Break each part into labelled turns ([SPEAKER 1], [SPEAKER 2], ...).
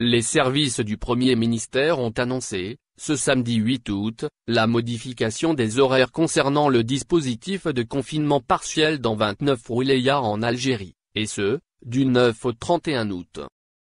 [SPEAKER 1] Les services du Premier ministère ont annoncé, ce samedi 8 août, la modification des horaires concernant le dispositif de confinement partiel dans 29 wilayas en Algérie, et ce, du 9 au 31 août.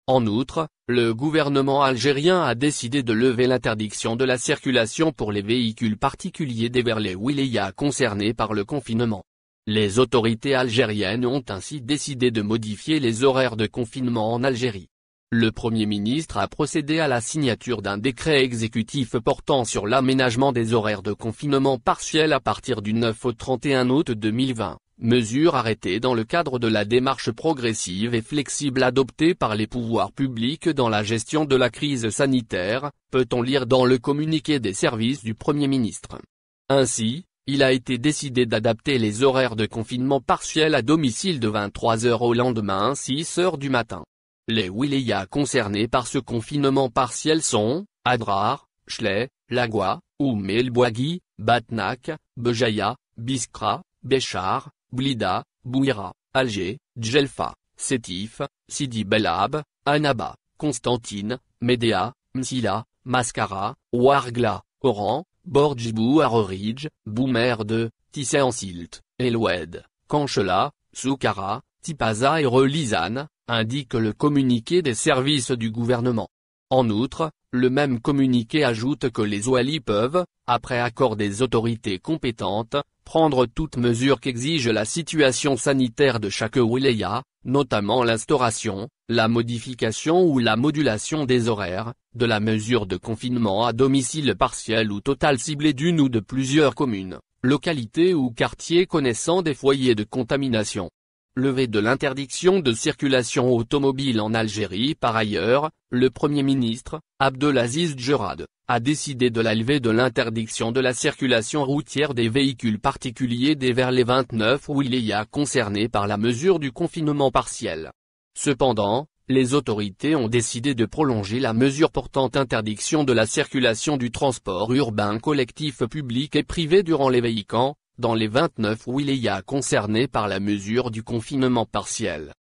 [SPEAKER 1] En outre, le gouvernement algérien a décidé de lever l'interdiction de la circulation pour les véhicules particuliers vers les wilayas concernés par le confinement. Les autorités algériennes ont ainsi décidé de modifier les horaires de confinement en Algérie. Le Premier ministre a procédé à la signature d'un décret exécutif portant sur l'aménagement des horaires de confinement partiel à partir du 9 au 31 août 2020, mesure arrêtée dans le cadre de la démarche progressive et flexible adoptée par les pouvoirs publics dans la gestion de la crise sanitaire, peut-on lire dans le communiqué des services du Premier ministre. Ainsi, il a été décidé d'adapter les horaires de confinement partiel à domicile de 23 h au lendemain 6 h du matin. Les wilayas concernés par ce confinement partiel sont, Adrar, Chlei, Lagwa, Oum El Bouaghi, Batnak, Béjaïa, Biskra, Béchar, Blida, Bouira, Alger, Djelfa, Sétif, Sidi Belab, Annaba, Constantine, Médéa, Msila, Mascara, Ouargla, Oran, Bordjibou Arorij, Boumerde, Tissé-en-Silt, El Oued, Kanchela, Soukara, Tipaza et Relizane, indique le communiqué des services du gouvernement. En outre, le même communiqué ajoute que les oualis peuvent, après accord des autorités compétentes, prendre toute mesure qu'exige la situation sanitaire de chaque wilaya, notamment l'instauration, la modification ou la modulation des horaires, de la mesure de confinement à domicile partiel ou total ciblée d'une ou de plusieurs communes, localités ou quartiers connaissant des foyers de contamination. Levée de l'interdiction de circulation automobile en Algérie. Par ailleurs, le Premier ministre, Abdelaziz Djerad, a décidé de la levée de l'interdiction de la circulation routière des véhicules particuliers vers les 29 wilayas concernés par la mesure du confinement partiel. Cependant, les autorités ont décidé de prolonger la mesure portant interdiction de la circulation du transport urbain collectif public et privé durant les week-ends, dans les 29 wilayas concernés par la mesure du confinement partiel.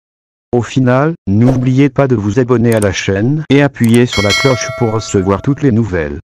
[SPEAKER 2] Au final, n'oubliez pas de vous abonner à la chaîne et appuyer sur la cloche pour recevoir toutes les nouvelles.